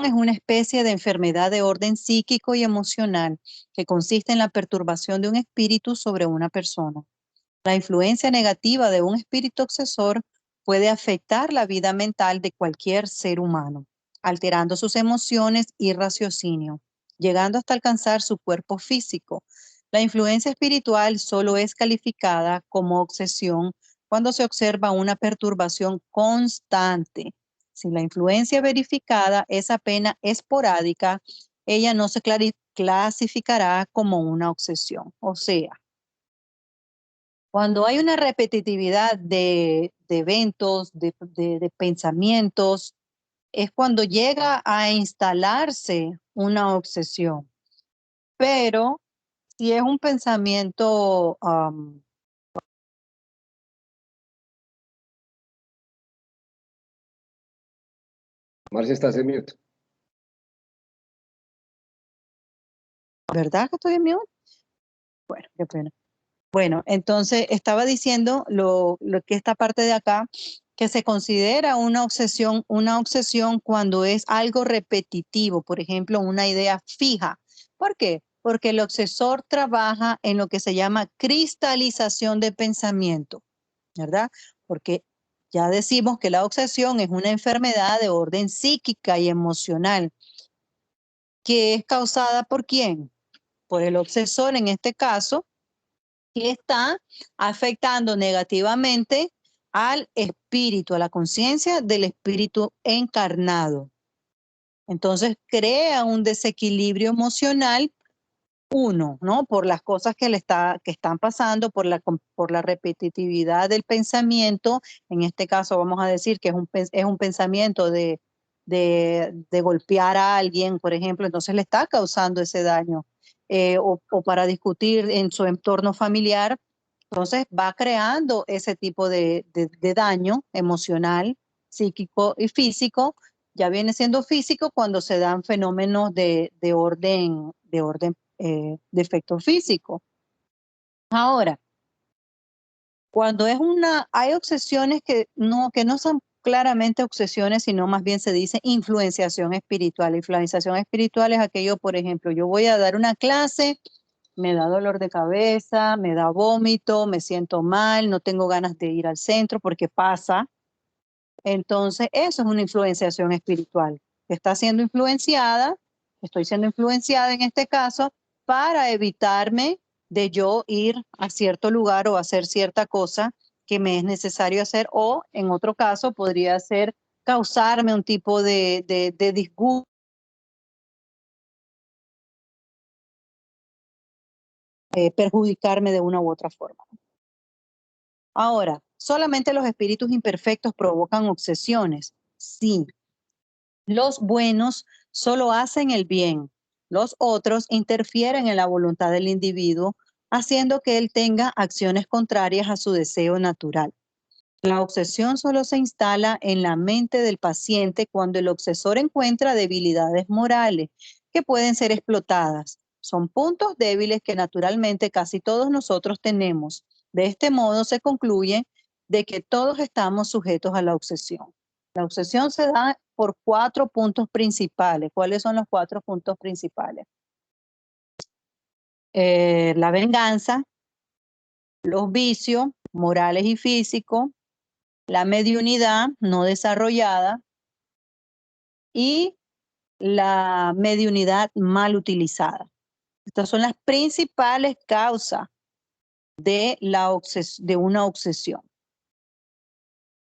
es una especie de enfermedad de orden psíquico y emocional que consiste en la perturbación de un espíritu sobre una persona. La influencia negativa de un espíritu obsesor puede afectar la vida mental de cualquier ser humano, alterando sus emociones y raciocinio, llegando hasta alcanzar su cuerpo físico. La influencia espiritual solo es calificada como obsesión cuando se observa una perturbación constante. Si la influencia verificada es apenas esporádica, ella no se clasificará como una obsesión. O sea, cuando hay una repetitividad de eventos, de pensamientos, es cuando llega a instalarse una obsesión. Pero si es un pensamiento, Marcia, estás en mute. ¿verdad que estoy en mute? Bueno, qué pena. Bueno, entonces estaba diciendo lo que esta parte de acá, que se considera una obsesión cuando es algo repetitivo, por ejemplo, una idea fija. ¿Por qué? Porque el obsesor trabaja en lo que se llama cristalización de pensamiento, ¿verdad? Porque ya decimos que la obsesión es una enfermedad de orden psíquica y emocional, que es causada ¿por quién? Por el obsesor en este caso, que está afectando negativamente al espíritu, a la conciencia del espíritu encarnado. Entonces crea un desequilibrio emocional, uno, ¿no? Por las cosas que están pasando, por la repetitividad del pensamiento. En este caso vamos a decir que es un pensamiento de golpear a alguien, por ejemplo, entonces le está causando ese daño. O para discutir en su entorno familiar, entonces va creando ese tipo de daño emocional, psíquico y físico. Ya viene siendo físico cuando se dan fenómenos de efecto físico. Ahora, cuando hay obsesiones que no son claramente obsesiones, sino más bien se dice influenciación espiritual. Influenciación espiritual es aquello, por ejemplo, yo voy a dar una clase, me da dolor de cabeza, me da vómito, me siento mal, no tengo ganas de ir al centro porque pasa. Entonces, eso es una influenciación espiritual, que está siendo influenciada, estoy siendo influenciada en este caso, para evitarme de yo ir a cierto lugar o hacer cierta cosa que me es necesario hacer, o en otro caso podría ser causarme un tipo de disgusto, perjudicarme de una u otra forma. Ahora, ¿solamente los espíritus imperfectos provocan obsesiones? Sí. Los buenos solo hacen el bien. Los otros interfieren en la voluntad del individuo, haciendo que él tenga acciones contrarias a su deseo natural. La obsesión solo se instala en la mente del paciente cuando el obsesor encuentra debilidades morales que pueden ser explotadas. Son puntos débiles que naturalmente casi todos nosotros tenemos. De este modo se concluye de que todos estamos sujetos a la obsesión. La obsesión se da por 4 puntos principales. ¿Cuáles son los 4 puntos principales? La venganza, los vicios morales y físicos, la mediunidad no desarrollada y la mediunidad mal utilizada. Estas son las principales causas de una obsesión.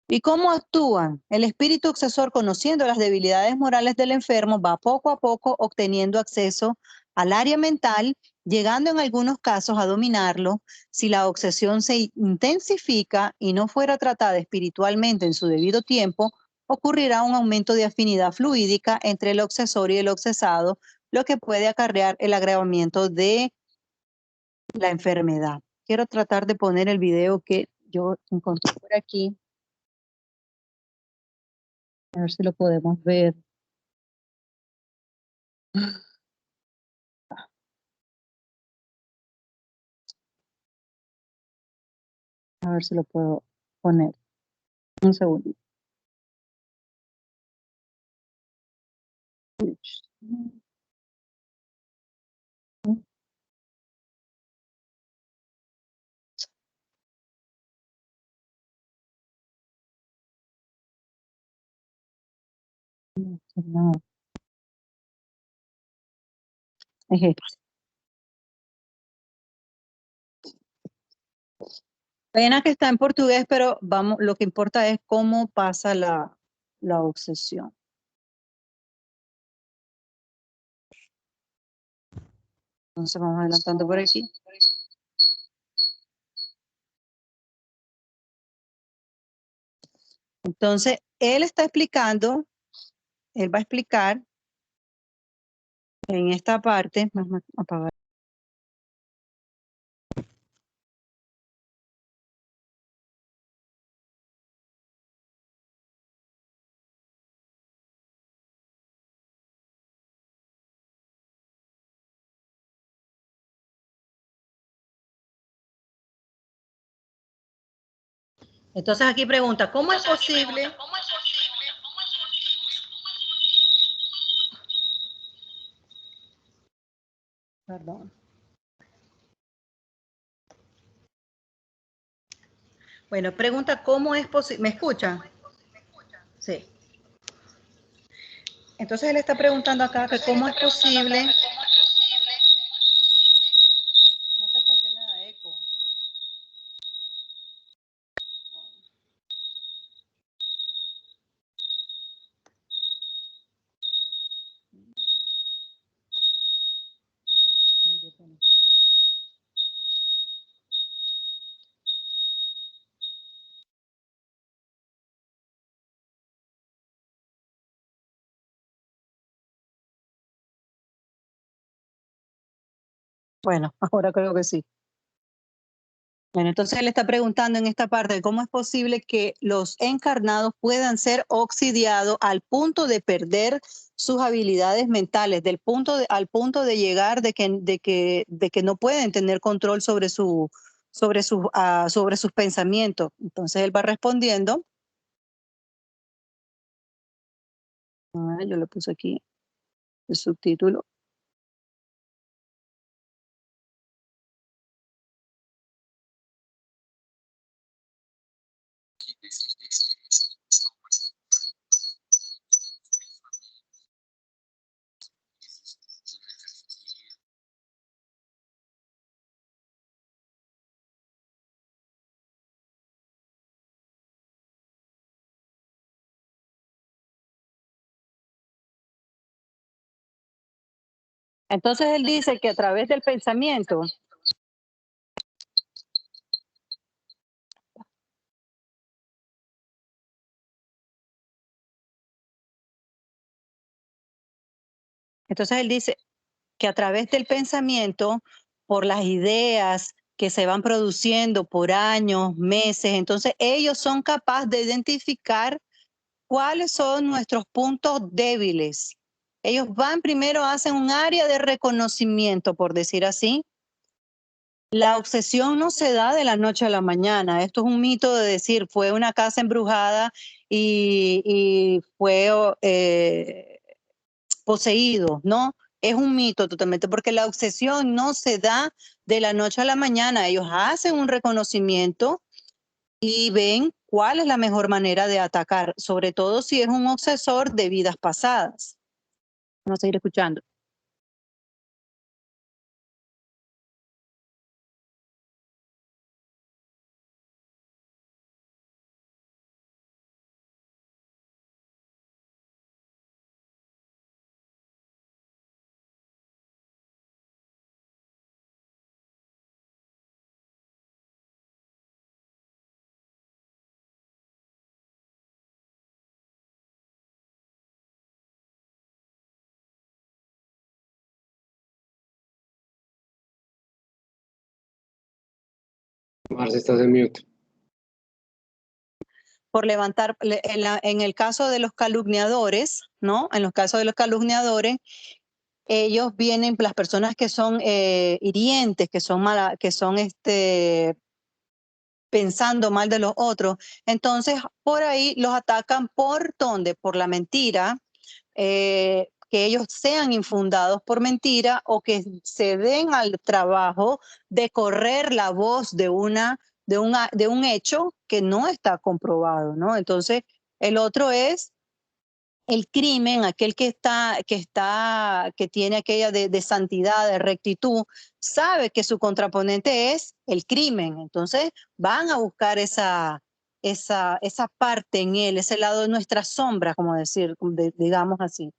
¿Y cómo actúan? El espíritu obsesor, conociendo las debilidades morales del enfermo, va poco a poco obteniendo acceso al área mental, llegando en algunos casos a dominarlo. Si la obsesión se intensifica y no fuera tratada espiritualmente en su debido tiempo, ocurrirá un aumento de afinidad fluídica entre el obsesor y el obsesado, lo que puede acarrear el agravamiento de la enfermedad. Quiero tratar de poner el video que yo encontré por aquí. A ver si lo podemos ver. A ver si lo puedo poner. Un segundo. No, es esto. Pena que está en portugués, pero vamos, lo que importa es cómo pasa la obsesión. Entonces vamos adelantando por aquí. Entonces, él está explicando, él va a explicar en esta parte, vamos a apagar. Entonces aquí pregunta, ¿cómo es posible? Perdón. Bueno, pregunta, ¿cómo es posible? ¿Me escuchan? Sí. Entonces él está preguntando acá que cómo es posible. No sé por qué me da eco. Ay, qué pena. Bueno, ahora creo que sí. Bueno, entonces él está preguntando en esta parte cómo es posible que los encarnados puedan ser oxidados al punto de perder sus habilidades mentales, al punto de llegar de que no pueden tener control sobre sus pensamientos. Entonces él va respondiendo. Yo le puse aquí el subtítulo. Entonces él dice que a través del pensamiento, entonces él dice que a través del pensamiento, por las ideas que se van produciendo por años, meses, entonces ellos son capaces de identificar cuáles son nuestros puntos débiles. Ellos van primero, hacen un área de reconocimiento, por decir así. La obsesión no se da de la noche a la mañana. Esto es un mito de decir, fue una casa embrujada y fue poseído, ¿no? Es un mito totalmente, porque la obsesión no se da de la noche a la mañana. Ellos hacen un reconocimiento y ven cuál es la mejor manera de atacar, sobre todo si es un obsesor de vidas pasadas. Vamos a seguir escuchando. Marce, estás en mute. Por levantar, en el caso de los calumniadores, ¿no? En los casos de los calumniadores, ellos vienen, las personas que son hirientes, que son pensando mal de los otros, entonces por ahí los atacan por ¿dónde? Por la mentira, que ellos sean infundados por mentira o que se den al trabajo de correr la voz de un hecho que no está comprobado, ¿no? Entonces, el otro es el crimen, aquel que tiene aquella de santidad, de rectitud, sabe que su contraponente es el crimen. Entonces van a buscar esa parte en él, ese lado de nuestra sombra, como decir, digamos así.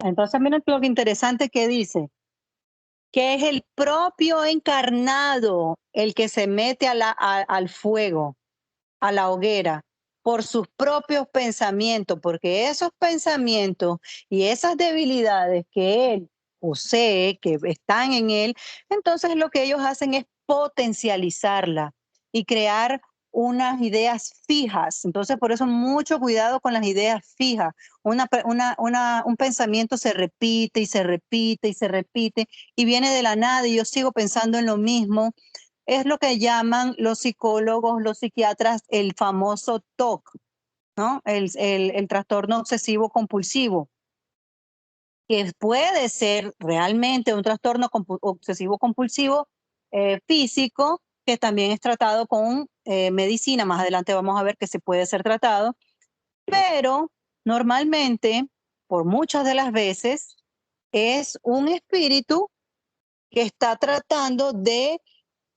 Entonces, miren lo que interesante que dice, que es el propio encarnado el que se mete al fuego, a la hoguera, por sus propios pensamientos, porque esos pensamientos y esas debilidades que él posee, que están en él, entonces lo que ellos hacen es potencializarla y crear unas ideas fijas. Entonces, por eso mucho cuidado con las ideas fijas. Un pensamiento se repite y se repite y se repite y viene de la nada y yo sigo pensando en lo mismo. Es lo que llaman los psicólogos, los psiquiatras, el famoso TOC, ¿no? El trastorno obsesivo compulsivo, que puede ser realmente un trastorno obsesivo compulsivo físico, que también es tratado con medicina. Más adelante vamos a ver que se puede ser tratado, pero normalmente, por muchas de las veces, es un espíritu que está tratando de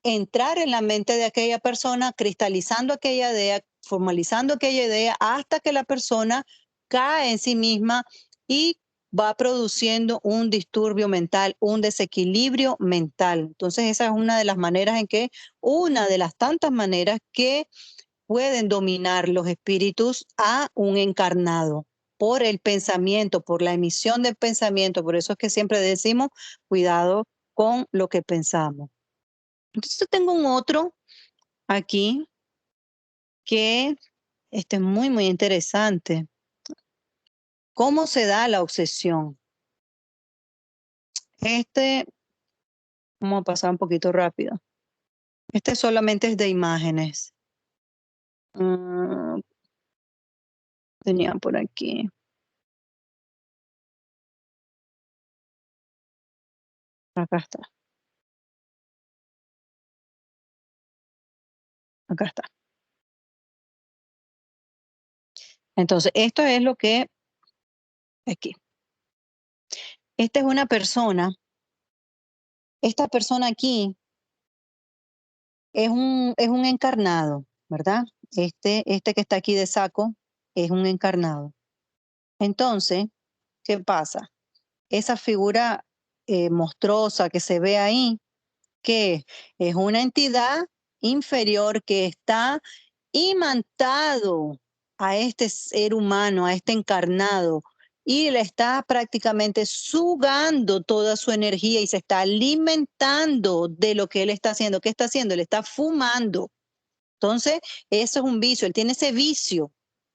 entrar en la mente de aquella persona, cristalizando aquella idea, formalizando aquella idea, hasta que la persona cae en sí misma y va produciendo un disturbio mental, un desequilibrio mental. Entonces esa es una de las maneras una de las tantas maneras que pueden dominar los espíritus a un encarnado por el pensamiento, por la emisión del pensamiento. Por eso es que siempre decimos, cuidado con lo que pensamos. Entonces tengo un otro aquí que este es muy, muy interesante. ¿Cómo se da la obsesión? Este, vamos a pasar un poquito rápido. Este solamente es de imágenes. Mm, tenía por aquí. Acá está. Acá está. Entonces, esto es lo que aquí. Esta es una persona. Esta persona aquí es un encarnado, ¿verdad? Este que está aquí de saco es un encarnado. Entonces, ¿qué pasa? Esa figura monstruosa que se ve ahí, que es una entidad inferior que está imantado a este ser humano, a este encarnado, y le está prácticamente sugando toda su energía y se está alimentando de lo que él está haciendo. ¿Qué está haciendo? Él está fumando. Entonces, eso es un vicio, él tiene ese vicio.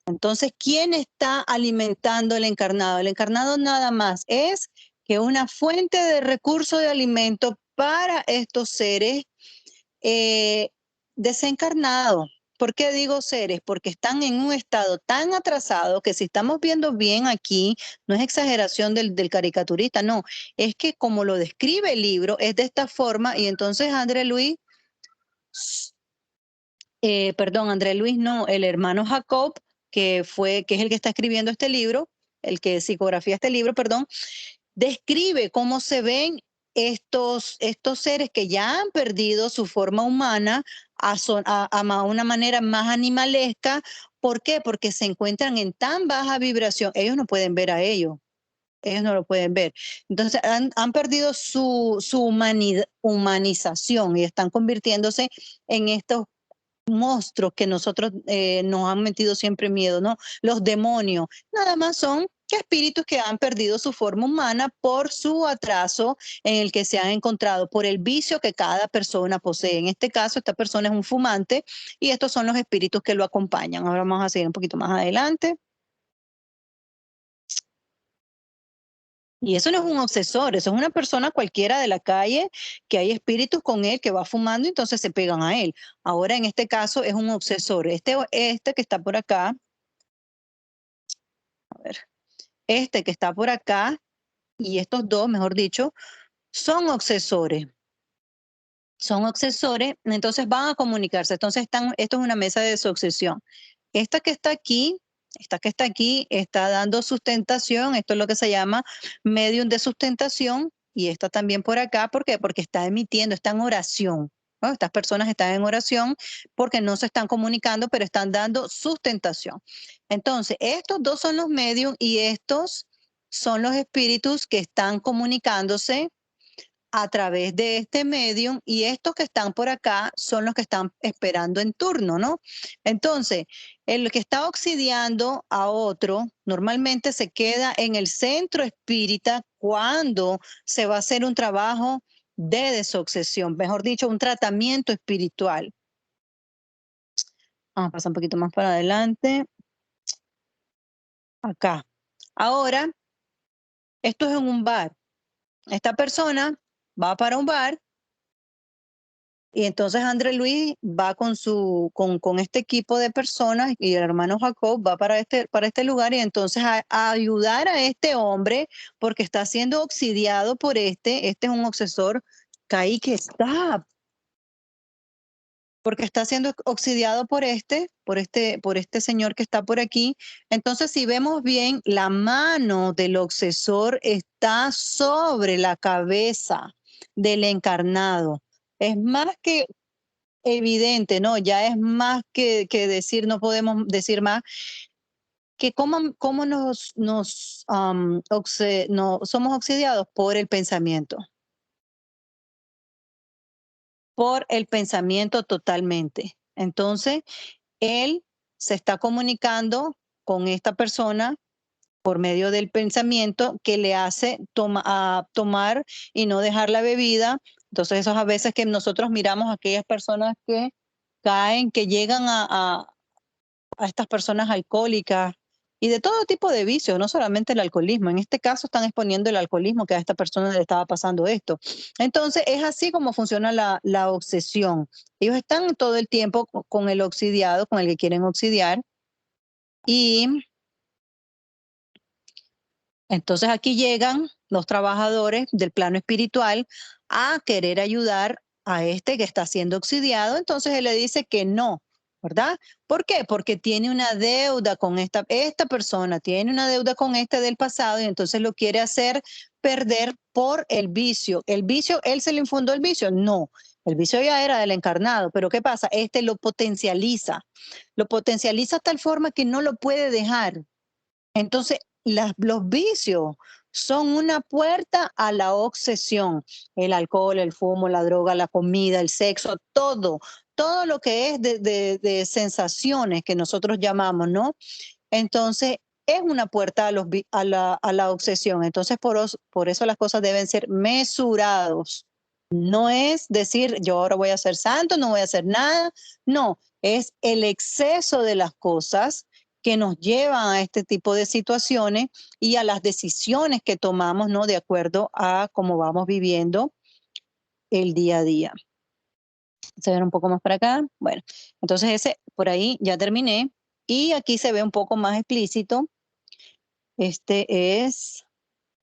Entonces, ¿quién está alimentando el encarnado? El encarnado nada más es que una fuente de recurso de alimento para estos seres desencarnados. ¿Por qué digo seres? Porque están en un estado tan atrasado que si estamos viendo bien aquí, no es exageración del caricaturista, no, es que como lo describe el libro, es de esta forma y entonces André Luis perdón, André Luis no, el hermano Jacob, que es el que está escribiendo este libro, el que psicografía este libro, perdón, describe cómo se ven estos seres que ya han perdido su forma humana a una manera más animalesca. ¿Por qué? Porque se encuentran en tan baja vibración, ellos no pueden ver a ellos no lo pueden ver. Entonces han perdido su humanización y están convirtiéndose en estos monstruos que nosotros nos han metido siempre miedo, ¿no? Los demonios, nada más son que espíritus que han perdido su forma humana por su atraso en el que se han encontrado, por el vicio que cada persona posee. En este caso, esta persona es un fumante y estos son los espíritus que lo acompañan. Ahora vamos a seguir un poquito más adelante. Y eso no es un obsesor, eso es una persona cualquiera de la calle que hay espíritus con él que va fumando y entonces se pegan a él. Ahora en este caso es un obsesor. Este que está por acá, a ver, este que está por acá y estos dos, mejor dicho, son obsesores. Son obsesores, entonces van a comunicarse. Entonces esto es una mesa de sucesión. Esta que está aquí, esta que está aquí, está dando sustentación. Esto es lo que se llama medium de sustentación. Y esta también por acá, ¿por qué? Porque está emitiendo, está en oración, ¿no? Estas personas están en oración porque no se están comunicando, pero están dando sustentación. Entonces, estos dos son los medium y estos son los espíritus que están comunicándose a través de este medium y estos que están por acá son los que están esperando en turno, ¿no? Entonces, el que está obsidiando a otro normalmente se queda en el centro espírita cuando se va a hacer un trabajo de desobsesión, mejor dicho, un tratamiento espiritual. Vamos a pasar un poquito más para adelante. Acá. Ahora, esto es en un bar. Esta persona va para un bar. Y entonces André Luis va con este equipo de personas y el hermano Jacob va para este lugar y entonces a ayudar a este hombre porque está siendo obsidiado por este es un obsesor, caí que está, porque está siendo obsidiado por este señor que está por aquí. Entonces, si vemos bien, la mano del obsesor está sobre la cabeza del encarnado. Es más que evidente, ¿no? Ya es más que decir, no podemos decir más, que cómo no, somos obsidiados por el pensamiento totalmente. Entonces, él se está comunicando con esta persona por medio del pensamiento que le hace tomar y no dejar la bebida. Entonces, eso es a veces que nosotros miramos a aquellas personas que caen, que llegan a estas personas alcohólicas y de todo tipo de vicios, no solamente el alcoholismo. En este caso están exponiendo el alcoholismo que a esta persona le estaba pasando esto. Entonces, es así como funciona la obsesión. Ellos están todo el tiempo con el obsidiado, con el que quieren obsidiar, y entonces aquí llegan los trabajadores del plano espiritual a querer ayudar a este que está siendo obsidiado. Entonces él le dice que no, ¿verdad? ¿Por qué? Porque tiene una deuda con esta persona, tiene una deuda con este del pasado y entonces lo quiere hacer perder por el vicio. El vicio, él se le infundó el vicio. No, el vicio ya era del encarnado, pero ¿qué pasa? Este lo potencializa de tal forma que no lo puede dejar. Entonces, los vicios son una puerta a la obsesión. El alcohol, el fumo, la droga, la comida, el sexo, todo lo que es de sensaciones que nosotros llamamos, ¿no? Entonces, es una puerta a la obsesión. Entonces, por eso las cosas deben ser mesurados. No es decir, yo ahora voy a ser santo, no voy a hacer nada. No, es el exceso de las cosas que nos llevan a este tipo de situaciones y a las decisiones que tomamos, ¿no? De acuerdo a cómo vamos viviendo el día a día. Se ve un poco más para acá. Bueno, entonces ese por ahí ya terminé. Y aquí se ve un poco más explícito. Esta es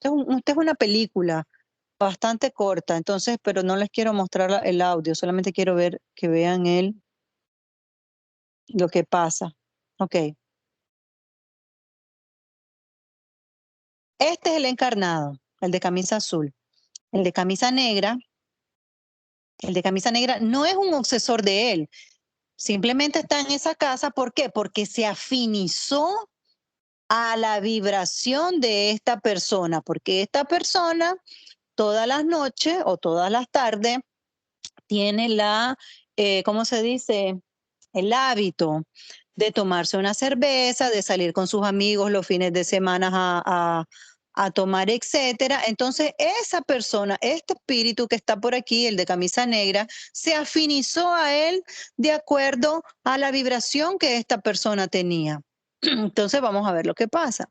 una película bastante corta, entonces, pero no les quiero mostrar el audio, solamente quiero ver que vean lo que pasa. Ok. Este es el encarnado, el de camisa azul. el de camisa negra no es un obsesor de él, simplemente está en esa casa. ¿Por qué? Porque se afinizó a la vibración de esta persona, porque esta persona todas las noches o todas las tardes tiene ¿cómo se dice? El hábito de tomarse una cerveza, de salir con sus amigos los fines de semana a tomar, etcétera. Entonces, esa persona, este espíritu que está por aquí, el de camisa negra, se afinizó a él de acuerdo a la vibración que esta persona tenía. Entonces, vamos a ver lo que pasa.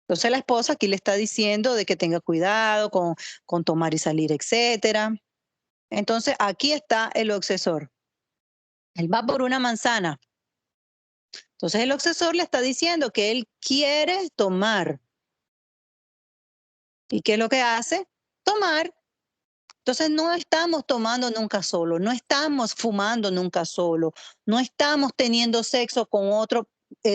Entonces, la esposa aquí le está diciendo de que tenga cuidado con tomar y salir, etcétera. Entonces, aquí está el obsesor. Él va por una manzana. Entonces, el obsesor le está diciendo que él quiere tomar. ¿Y qué es lo que hace? Tomar. Entonces, no estamos tomando nunca solo, no estamos fumando nunca solo, no estamos teniendo sexo con otro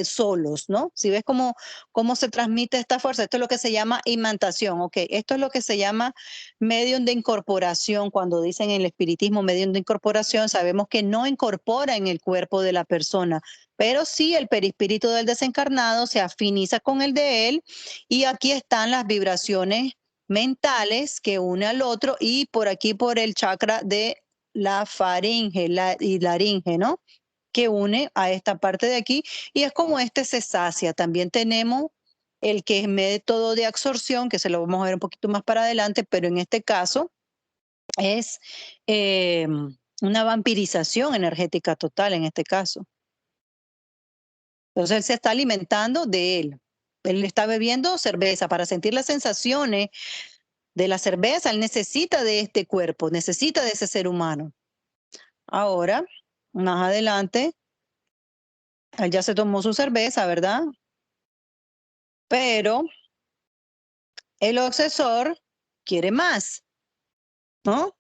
solos, ¿no? Si ves cómo se transmite esta fuerza, esto es lo que se llama imantación, ¿ok? Esto es lo que se llama medium de incorporación. Cuando dicen en el espiritismo medium de incorporación, sabemos que no incorpora en el cuerpo de la persona, pero sí el perispíritu del desencarnado se afiniza con el de él, y aquí están las vibraciones mentales que une al otro, y por aquí por el chakra de la faringe y laringe, ¿no? Que une a esta parte de aquí, y es como este se sacia. También tenemos el que es método de absorción, que se lo vamos a ver un poquito más para adelante, pero en este caso es una vampirización energética total en este caso. Entonces él se está alimentando de él. Él está bebiendo cerveza para sentir las sensaciones de la cerveza. Él necesita de este cuerpo, necesita de ese ser humano. Ahora, más adelante, él ya se tomó su cerveza, ¿verdad? Pero el obsesor quiere más, ¿no?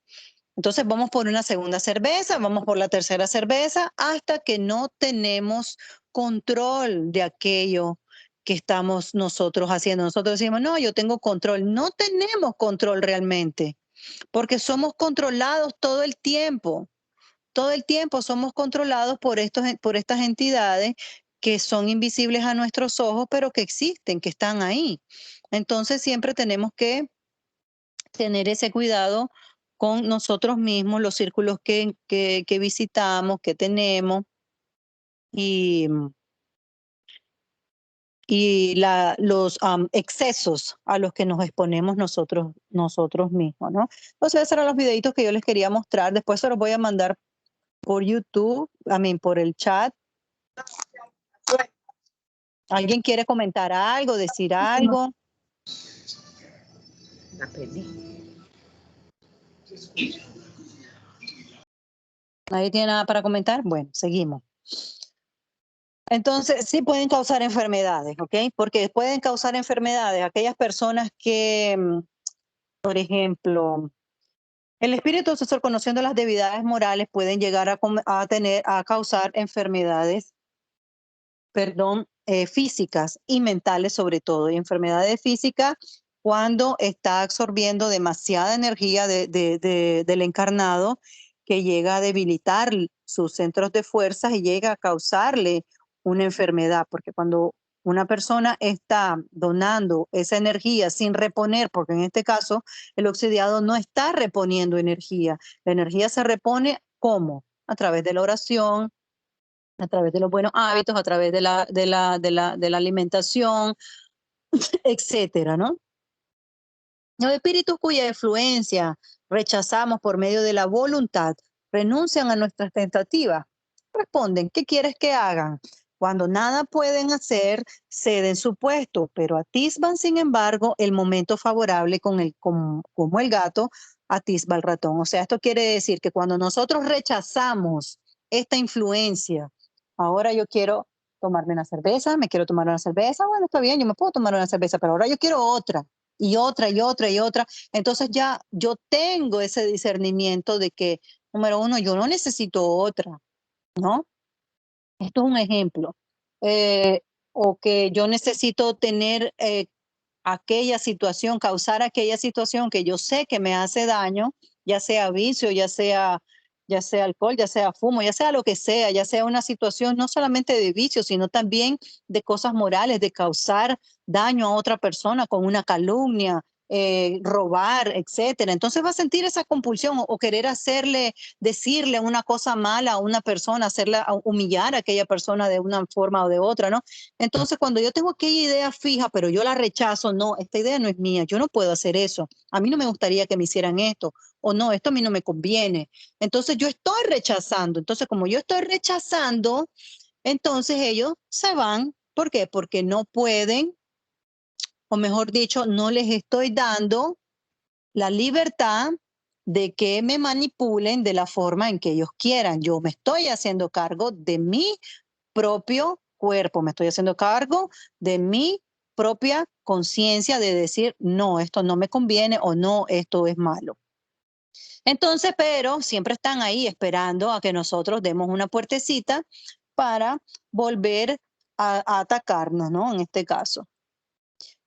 Entonces vamos por una segunda cerveza, vamos por la tercera cerveza, hasta que no tenemos control de aquello que estamos nosotros haciendo. Nosotros decimos, no, yo tengo control. No tenemos control realmente, porque somos controlados todo el tiempo. Todo el tiempo somos controlados por estas entidades que son invisibles a nuestros ojos, pero que existen, que están ahí. Entonces siempre tenemos que tener ese cuidado con nosotros mismos, los círculos que visitamos, que tenemos, y, los excesos a los que nos exponemos nosotros mismos, ¿no? Entonces, esos eran los videitos que yo les quería mostrar. Después se los voy a mandar por YouTube, por el chat. ¿Alguien quiere comentar algo, decir algo? ¿Nadie tiene nada para comentar? Bueno, seguimos. Entonces, sí pueden causar enfermedades, ¿ok? Porque pueden causar enfermedades aquellas personas que, por ejemplo, el espíritu obsesor, conociendo las debilidades morales, pueden llegar a causar enfermedades, físicas y mentales sobre todo. Y enfermedades físicas cuando está absorbiendo demasiada energía del encarnado, que llega a debilitar sus centros de fuerzas y llega a causarle una enfermedad, porque cuando una persona está donando esa energía sin reponer, porque en este caso el obsidiado no está reponiendo energía, la energía se repone ¿cómo? A través de la oración, a través de los buenos hábitos, a través de la alimentación, etcétera, ¿no? Los espíritus cuya influencia rechazamos por medio de la voluntad renuncian a nuestras tentativas. Responden, ¿qué quieres que hagan? Cuando nada pueden hacer, ceden su puesto, pero atisban, sin embargo, el momento favorable como el gato atisba el ratón. O sea, esto quiere decir que cuando nosotros rechazamos esta influencia, ahora yo quiero tomarme una cerveza, me quiero tomar una cerveza, bueno, está bien, yo me puedo tomar una cerveza, pero ahora yo quiero otra, y otra, y otra, y otra. Entonces ya yo tengo ese discernimiento de que, número uno, yo no necesito otra, ¿no? Esto es un ejemplo. O que yo necesito tener aquella situación, causar aquella situación que yo sé que me hace daño, ya sea vicio, ya sea alcohol, ya sea fumo, ya sea lo que sea, ya sea una situación no solamente de vicio, sino también de cosas morales, de causar daño a otra persona con una calumnia, robar, etcétera. Entonces va a sentir esa compulsión o querer decirle una cosa mala a una persona, humillar a aquella persona de una forma o de otra, ¿no? Entonces, cuando yo tengo aquella idea fija, pero yo la rechazo, no, esta idea no es mía, yo no puedo hacer eso. A mí no me gustaría que me hicieran esto, o no, esto a mí no me conviene. Entonces, yo estoy rechazando. Entonces, como yo estoy rechazando, entonces ellos se van. ¿Por qué? Porque no pueden, o mejor dicho, no les estoy dando la libertad de que me manipulen de la forma en que ellos quieran. Yo me estoy haciendo cargo de mi propio cuerpo, me estoy haciendo cargo de mi propia conciencia de decir, no, esto no me conviene o no, esto es malo. Entonces, pero siempre están ahí esperando a que nosotros demos una puertecita para volver a atacarnos, ¿no? En este caso.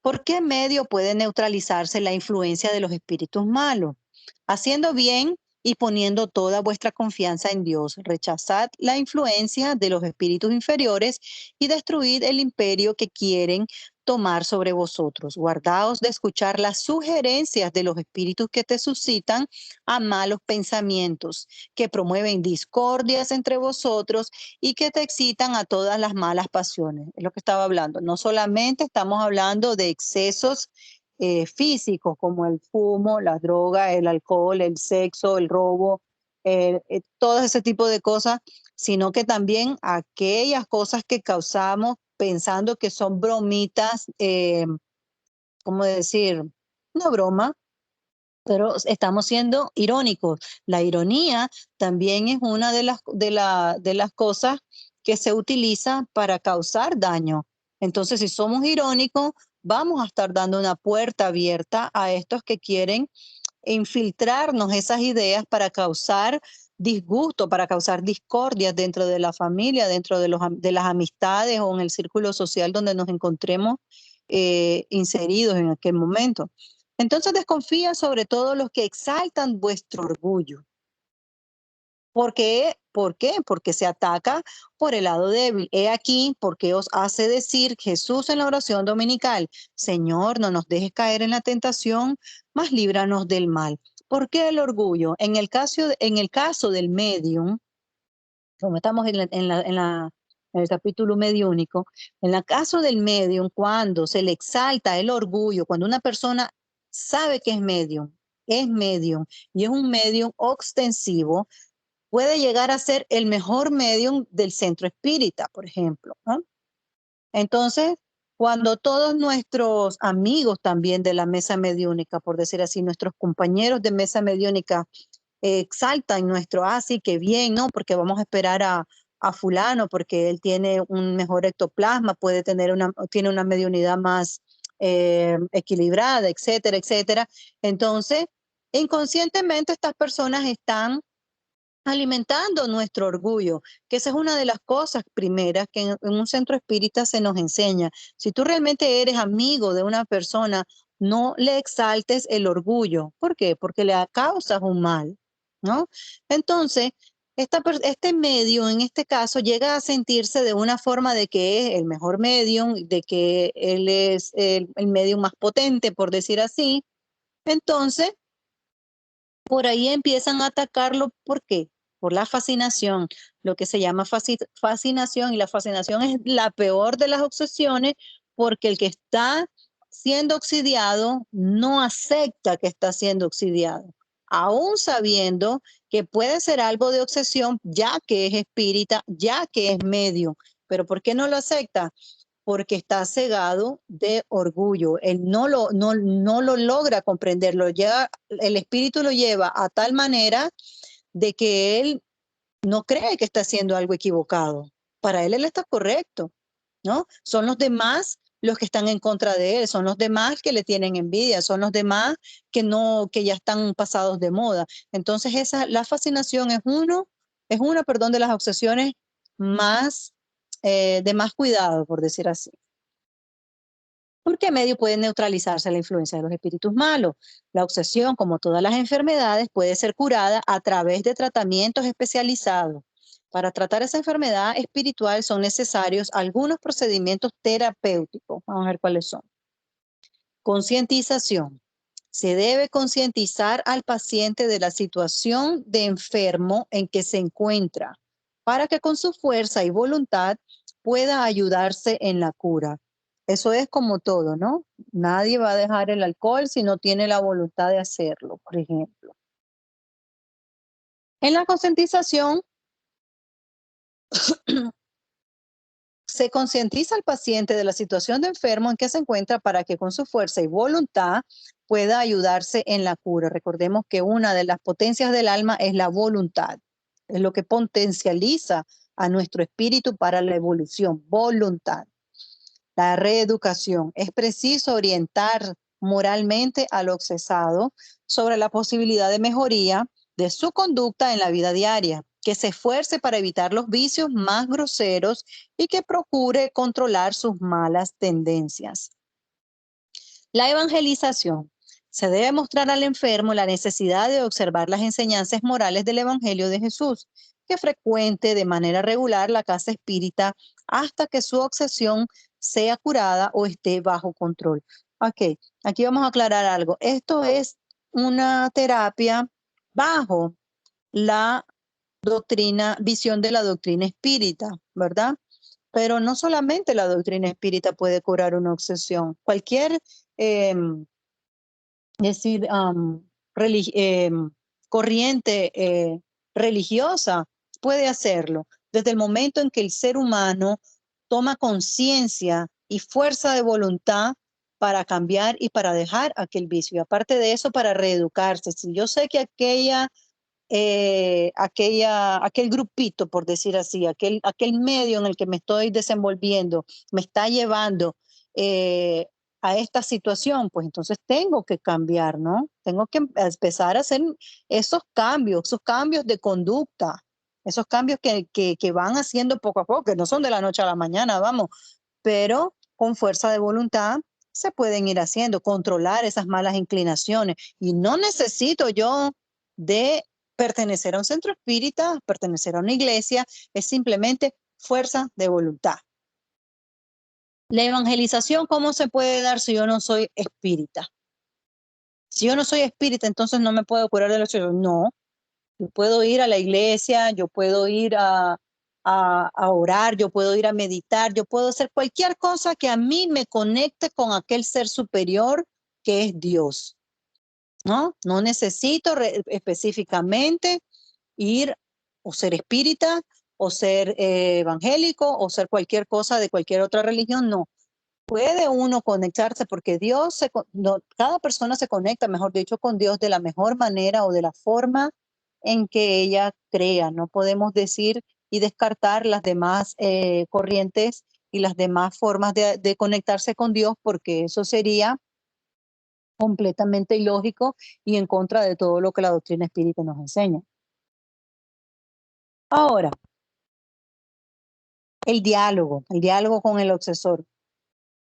¿Por qué medio puede neutralizarse la influencia de los espíritus malos? Haciendo bien y poniendo toda vuestra confianza en Dios. Rechazad la influencia de los espíritus inferiores y destruid el imperio que quieren tomar sobre vosotros. Guardaos de escuchar las sugerencias de los espíritus que te suscitan a malos pensamientos, que promueven discordias entre vosotros y que te excitan a todas las malas pasiones. Es lo que estaba hablando. No solamente estamos hablando de excesos físicos como el fumo, la droga, el alcohol, el sexo, el robo, todo ese tipo de cosas, sino que también aquellas cosas que causamos pensando que son bromitas, ¿cómo decir? Una broma, pero estamos siendo irónicos. La ironía también es una de las cosas que se utiliza para causar daño. Entonces, si somos irónicos, vamos a estar dando una puerta abierta a estos que quieren infiltrarnos esas ideas para causar disgusto, para causar discordias dentro de la familia, dentro de las amistades o en el círculo social donde nos encontremos inseridos en aquel momento. Entonces desconfía sobre todo los que exaltan vuestro orgullo. ¿Por qué? ¿Por qué? Porque se ataca por el lado débil. He aquí porque os hace decir Jesús en la oración dominical, Señor, no nos dejes caer en la tentación, mas líbranos del mal. ¿Por qué el orgullo? En el caso del medium, como estamos en el capítulo mediúnico, en el caso del medium, cuando se le exalta el orgullo, cuando una persona sabe que es medium y es un medium ostensivo, puede llegar a ser el mejor medium del centro espírita, por ejemplo, ¿no? Entonces, cuando todos nuestros amigos también de la mesa mediúnica, por decir así, nuestros compañeros de mesa mediúnica exaltan nuestro, sí, que bien, ¿no? Porque vamos a esperar a fulano, porque él tiene un mejor ectoplasma, tiene una mediunidad más equilibrada, etcétera, etcétera. Entonces, inconscientemente estas personas están alimentando nuestro orgullo, que esa es una de las cosas primeras que en un centro espírita se nos enseña. Si tú realmente eres amigo de una persona, no le exaltes el orgullo. ¿Por qué? Porque le causas un mal, ¿no? Entonces, este medio, en este caso, llega a sentirse de una forma de que es el mejor medium, de que él es el medium más potente, por decir así. Entonces, por ahí empiezan a atacarlo. ¿Por qué? Por la fascinación, lo que se llama fascinación, y la fascinación es la peor de las obsesiones porque el que está siendo obsidiado no acepta que está siendo obsidiado, aún sabiendo que puede ser algo de obsesión, ya que es espírita, ya que es medio. Pero ¿por qué no lo acepta? Porque está cegado de orgullo. Él no lo logra comprender, el espíritu lo lleva a tal manera de que él no cree que está haciendo algo equivocado. Para él está correcto, ¿no? Son los demás los que están en contra de él, son los demás que le tienen envidia, son los demás que ya están pasados de moda. Entonces la fascinación perdón, de las obsesiones más, de más cuidado, por decir así. ¿Por qué medio puede neutralizarse la influencia de los espíritus malos? La obsesión, como todas las enfermedades, puede ser curada a través de tratamientos especializados. Para tratar esa enfermedad espiritual son necesarios algunos procedimientos terapéuticos. Vamos a ver cuáles son. Concientización. Se debe concientizar al paciente de la situación de enfermo en que se encuentra para que con su fuerza y voluntad pueda ayudarse en la cura. Eso es como todo, ¿no? Nadie va a dejar el alcohol si no tiene la voluntad de hacerlo, por ejemplo. En la concientización se concientiza al paciente de la situación de enfermo en que se encuentra para que con su fuerza y voluntad pueda ayudarse en la cura. Recordemos que una de las potencias del alma es la voluntad, es lo que potencializa a nuestro espíritu para la evolución, voluntad. La reeducación. Es preciso orientar moralmente al obsesado sobre la posibilidad de mejoría de su conducta en la vida diaria, que se esfuerce para evitar los vicios más groseros y que procure controlar sus malas tendencias. La evangelización. Se debe mostrar al enfermo la necesidad de observar las enseñanzas morales del Evangelio de Jesús, que frecuente de manera regular la casa espírita hasta que su obsesión sea curada o esté bajo control. Ok, aquí vamos a aclarar algo. Esto es una terapia bajo la visión de la doctrina espírita, ¿verdad? Pero no solamente la doctrina espírita puede curar una obsesión. Cualquier eh, decir, corriente religiosa puede hacerlo. Desde el momento en que el ser humano toma conciencia y fuerza de voluntad para cambiar y para dejar aquel vicio. Y aparte de eso, para reeducarse. Si yo sé que aquel grupito, por decir así, aquel medio en el que me estoy desenvolviendo, me está llevando eh, a esta situación, pues entonces tengo que cambiar, ¿no? Tengo que empezar a hacer esos cambios de conducta, esos cambios que van haciendo poco a poco, que no son de la noche a la mañana, vamos, pero con fuerza de voluntad se pueden ir haciendo, controlar esas malas inclinaciones. Y no necesito yo de pertenecer a un centro espírita, pertenecer a una iglesia, es simplemente fuerza de voluntad. La evangelización, ¿cómo se puede dar si yo no soy espírita? Si yo no soy espírita, entonces no me puedo curar de los hechos. No, yo puedo ir a la iglesia, yo puedo ir a orar, yo puedo ir a meditar, yo puedo hacer cualquier cosa que a mí me conecte con aquel ser superior que es Dios. ¿No? No necesito específicamente ir o ser espírita o ser evangélico o ser cualquier cosa de cualquier otra religión, no. Puede uno conectarse porque cada persona se conecta, mejor dicho, con Dios de la mejor manera o de la forma en que ella crea. No podemos decir y descartar las demás corrientes y las demás formas de conectarse con Dios porque eso sería completamente ilógico y en contra de todo lo que la doctrina espírita nos enseña. Ahora, el diálogo con el obsesor.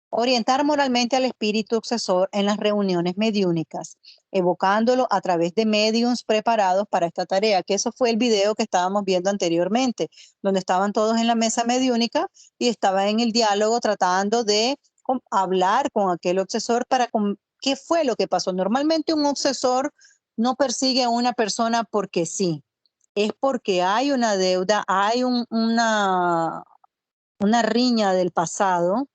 Orientar moralmente al espíritu obsesor en las reuniones mediúnicas, evocándolo a través de mediums preparados para esta tarea, que eso fue el video que estábamos viendo anteriormente, donde estaban todos en la mesa mediúnica y estaba en el diálogo tratando de hablar con aquel obsesor para qué fue lo que pasó. Normalmente un obsesor no persigue a una persona porque sí, es porque hay una deuda, hay una riña del pasado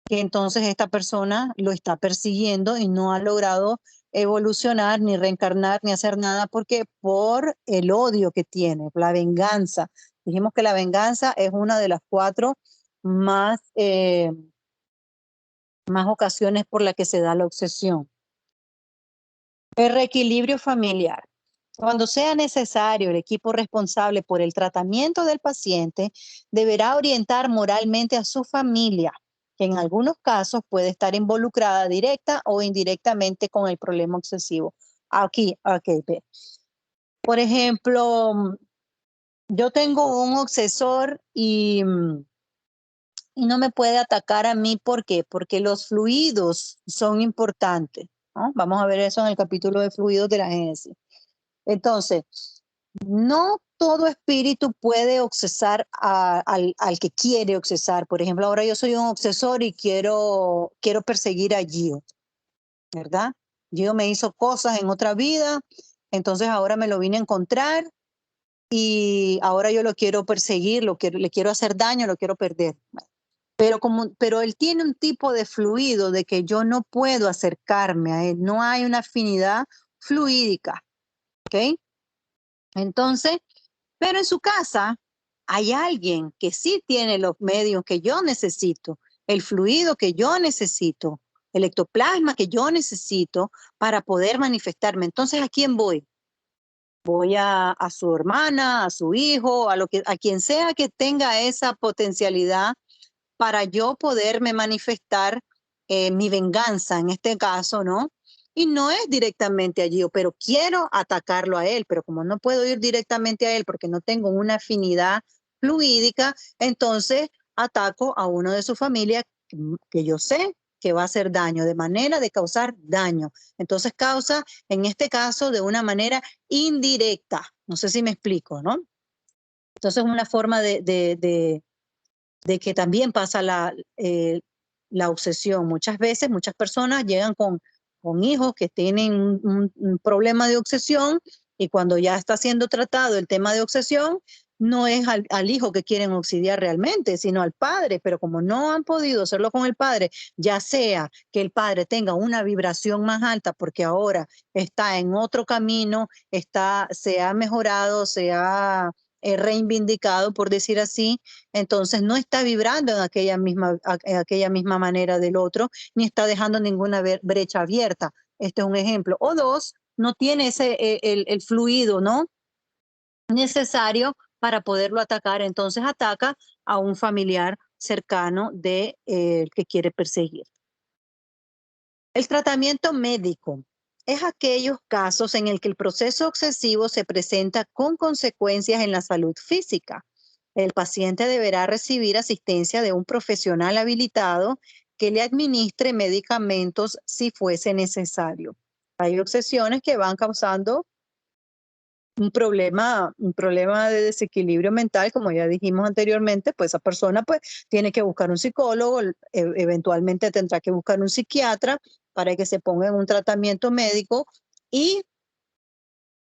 que entonces esta persona lo está persiguiendo y no ha logrado evolucionar, ni reencarnar, ni hacer nada, porque por el odio que tiene, la venganza. Dijimos que la venganza es una de las cuatro más, más ocasiones por las que se da la obsesión. El reequilibrio familiar. Cuando sea necesario, el equipo responsable por el tratamiento del paciente deberá orientar moralmente a su familia, que en algunos casos puede estar involucrada directa o indirectamente con el problema obsesivo. Aquí, ok, ve. Por ejemplo, yo tengo un obsesor y y no me puede atacar a mí. ¿Por qué? Porque los fluidos son importantes, ¿no? Vamos a ver eso en el capítulo de fluidos de la Génesis. Entonces, no todo espíritu puede obsesar al que quiere obsesar. Por ejemplo, ahora yo soy un obsesor y quiero perseguir a Gio, ¿verdad? Gio me hizo cosas en otra vida, entonces ahora me lo vine a encontrar y ahora yo lo quiero perseguir, le quiero hacer daño, lo quiero perder. Pero él tiene un tipo de fluido de que yo no puedo acercarme a él, no hay una afinidad fluídica, ¿ok? Entonces, pero en su casa hay alguien que sí tiene los medios que yo necesito, el fluido que yo necesito, el ectoplasma que yo necesito para poder manifestarme. Entonces, ¿a quién voy? Voy a su hermana, a su hijo, a quien sea que tenga esa potencialidad para yo poderme manifestar mi venganza en este caso, ¿no? Y no es directamente allí, pero quiero atacarlo a él, pero como no puedo ir directamente a él porque no tengo una afinidad fluídica, entonces ataco a uno de su familia que yo sé que va a hacer daño, de manera de causar daño. Entonces causa, en este caso, de una manera indirecta. No sé si me explico, ¿no? Entonces es una forma de que también pasa la obsesión. Muchas veces, muchas personas llegan con hijos que tienen un problema de obsesión y cuando ya está siendo tratado el tema de obsesión, no es al hijo que quieren auxiliar realmente, sino al padre, pero como no han podido hacerlo con el padre, ya sea que el padre tenga una vibración más alta porque ahora está en otro camino, se ha mejorado, se ha reivindicado, por decir así, entonces no está vibrando en aquella misma manera del otro, ni está dejando ninguna brecha abierta. Este es un ejemplo. O dos, no tiene el fluido, ¿no? Necesario para poderlo atacar. Entonces ataca a un familiar cercano de que quiere perseguir. El tratamiento médico es aquellos casos en el que el proceso obsesivo se presenta con consecuencias en la salud física. El paciente deberá recibir asistencia de un profesional habilitado que le administre medicamentos si fuese necesario. Hay obsesiones que van causando un problema de desequilibrio mental, como ya dijimos anteriormente, pues esa persona pues tiene que buscar un psicólogo, eventualmente tendrá que buscar un psiquiatra para que se ponga en un tratamiento médico y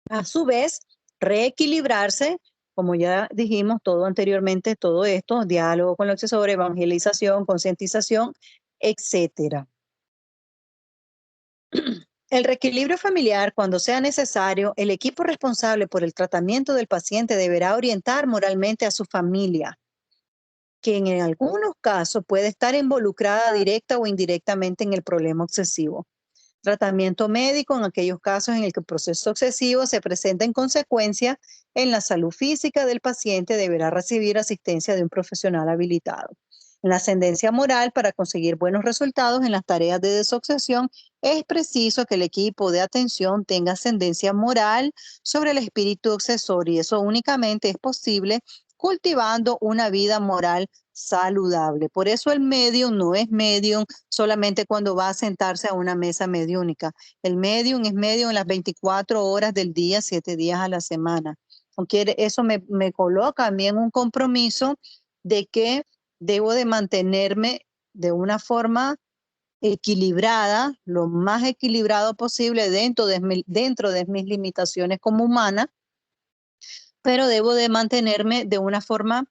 a su vez reequilibrarse, como ya dijimos todo anteriormente, todo esto, diálogo con el obsesor, evangelización, concientización, etcétera. El reequilibrio familiar, cuando sea necesario, el equipo responsable por el tratamiento del paciente deberá orientar moralmente a su familia, quien en algunos casos puede estar involucrada directa o indirectamente en el problema obsesivo. Tratamiento médico en aquellos casos en el que el proceso obsesivo se presenta en consecuencia en la salud física del paciente deberá recibir asistencia de un profesional habilitado. En la ascendencia moral, para conseguir buenos resultados en las tareas de desobsesión, es preciso que el equipo de atención tenga ascendencia moral sobre el espíritu obsesor y eso únicamente es posible cultivando una vida moral saludable. Por eso el medium no es medium solamente cuando va a sentarse a una mesa mediúnica. El medium es medium en las 24 horas del día, 7 días a la semana. Aunque eso me coloca a mí en un compromiso de que debo de mantenerme de una forma equilibrada, lo más equilibrado posible dentro de mis limitaciones como humana, pero debo de mantenerme de una forma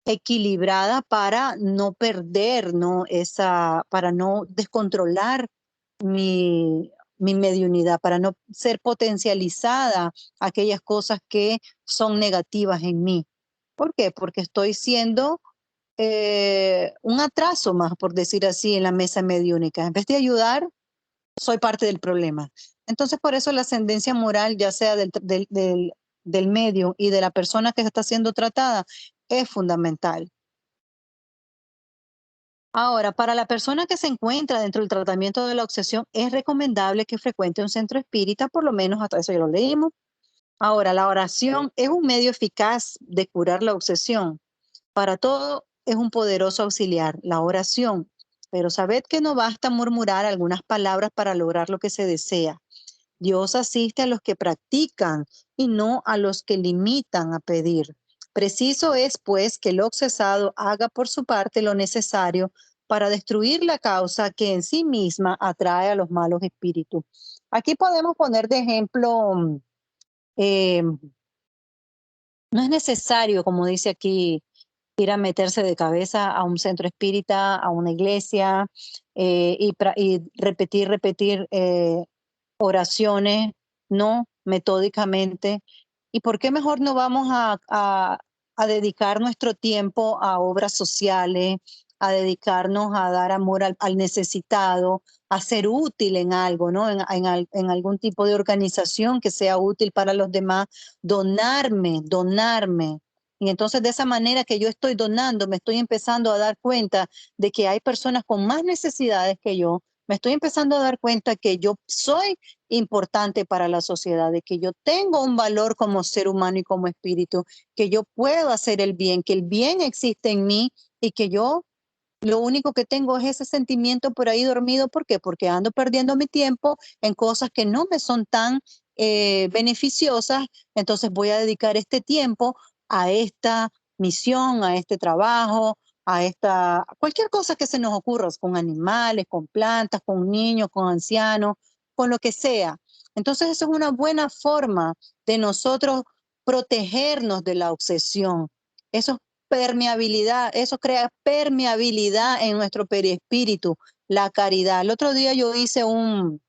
equilibrada para no perder, ¿no? Para no descontrolar mi mediunidad, para no ser potencializada aquellas cosas que son negativas en mí. ¿Por qué? Porque estoy siendo un atraso más, por decir así, en la mesa mediúnica. En vez de ayudar, soy parte del problema. Entonces, por eso la ascendencia moral, ya sea del medio y de la persona que está siendo tratada, es fundamental. Ahora, para la persona que se encuentra dentro del tratamiento de la obsesión, es recomendable que frecuente un centro espírita, por lo menos hasta eso ya lo leímos. Ahora, la oración es un medio eficaz de curar la obsesión. Para todo es un poderoso auxiliar, la oración. Pero sabed que no basta murmurar algunas palabras para lograr lo que se desea. Dios asiste a los que practican y no a los que limitan a pedir. Preciso es, pues, que el obsesado haga por su parte lo necesario para destruir la causa que en sí misma atrae a los malos espíritus. Aquí podemos poner de ejemplo, eh, no es necesario, como dice aquí, ir a meterse de cabeza a un centro espírita, a una iglesia, y repetir oraciones, no metódicamente. ¿Y por qué mejor no vamos a dedicar nuestro tiempo a obras sociales, a dedicarnos a dar amor al necesitado, a ser útil en algo, ¿no? En algún tipo de organización que sea útil para los demás, donarme. Y entonces de esa manera que yo estoy donando, me estoy empezando a dar cuenta de que hay personas con más necesidades que yo. Me estoy empezando a dar cuenta que yo soy importante para la sociedad, de que yo tengo un valor como ser humano y como espíritu, que yo puedo hacer el bien, que el bien existe en mí y que yo lo único que tengo es ese sentimiento por ahí dormido. ¿Por qué? Porque ando perdiendo mi tiempo en cosas que no me son tan beneficiosas. Entonces voy a dedicar este tiempo a esta misión, a este trabajo, a cualquier cosa que se nos ocurra, con animales, con plantas, con niños, con ancianos, con lo que sea. Entonces eso es una buena forma de nosotros protegernos de la obsesión. Eso permeabilidad, eso crea permeabilidad en nuestro perispíritu, la caridad. El otro día yo hice un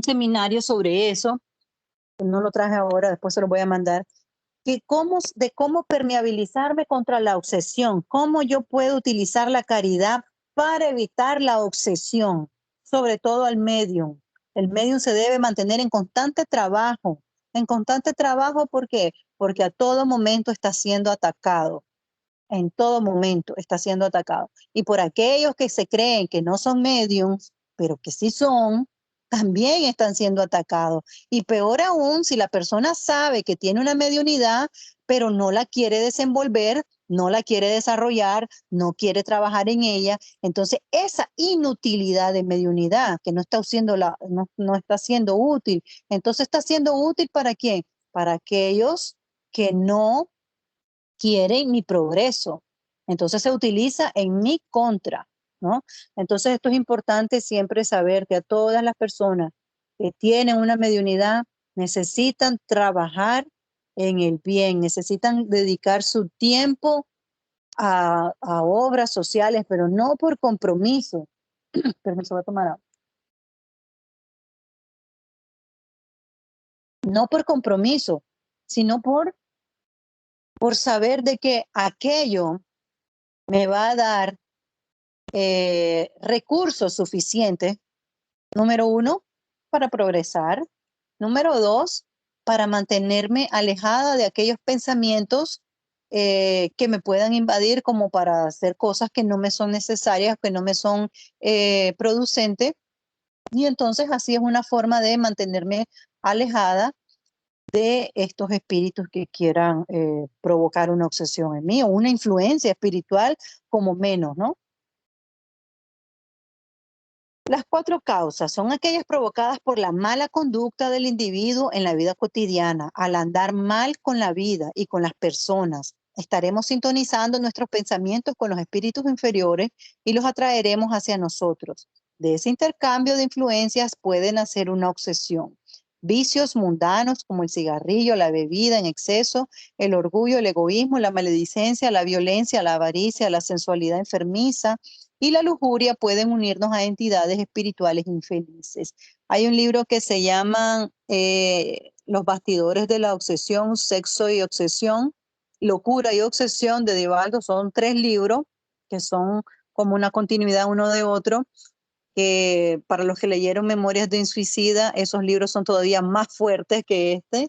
seminario sobre eso, no lo traje ahora, después se lo voy a mandar, de cómo permeabilizarme contra la obsesión, cómo yo puedo utilizar la caridad para evitar la obsesión, sobre todo al medium. El medium se debe mantener en constante trabajo, ¿por qué? Porque a todo momento está siendo atacado, en todo momento está siendo atacado. Y por aquellos que se creen que no son mediums, pero que sí son, también están siendo atacados. Y peor aún, si la persona sabe que tiene una mediunidad, pero no la quiere desenvolver, no la quiere desarrollar, no quiere trabajar en ella, entonces esa inutilidad de mediunidad que no está no está siendo útil, entonces está siendo útil ¿para quién? Para aquellos que no quieren mi progreso. Entonces se utiliza en mi contra, ¿no? Entonces esto es importante siempre saber que a todas las personas que tienen una mediunidad necesitan trabajar en el bien, necesitan dedicar su tiempo a obras sociales, pero no por compromiso. Permiso, voy a tomar agua. No por compromiso, sino por saber de que aquello me va a dar recursos suficientes, número uno, para progresar, número dos, para mantenerme alejada de aquellos pensamientos que me puedan invadir, como para hacer cosas que no me son necesarias, que no me son producentes. Y entonces así es una forma de mantenerme alejada de estos espíritus que quieran provocar una obsesión en mí o una influencia espiritual, como menos, ¿no? Las cuatro causas son aquellas provocadas por la mala conducta del individuo en la vida cotidiana, al andar mal con la vida y con las personas. Estaremos sintonizando nuestros pensamientos con los espíritus inferiores y los atraeremos hacia nosotros. De ese intercambio de influencias puede nacer una obsesión. Vicios mundanos como el cigarrillo, la bebida en exceso, el orgullo, el egoísmo, la maledicencia, la violencia, la avaricia, la sensualidad enfermiza y la lujuria pueden unirnos a entidades espirituales infelices. Hay un libro que se llama Los bastidores de la obsesión, sexo y obsesión, locura y obsesión, de Divaldo. Son 3 libros que son como una continuidad uno de otro. Que para los que leyeron Memorias de un suicida, esos libros son todavía más fuertes que este,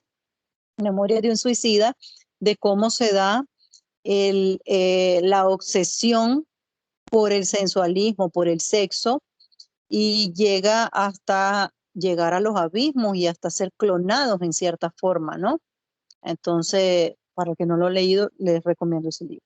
Memorias de un suicida, de cómo se da la obsesión por el sensualismo, por el sexo, y llega hasta llegar a los abismos y hasta ser clonados en cierta forma, ¿no? Entonces, para el que no lo ha leído, les recomiendo ese libro.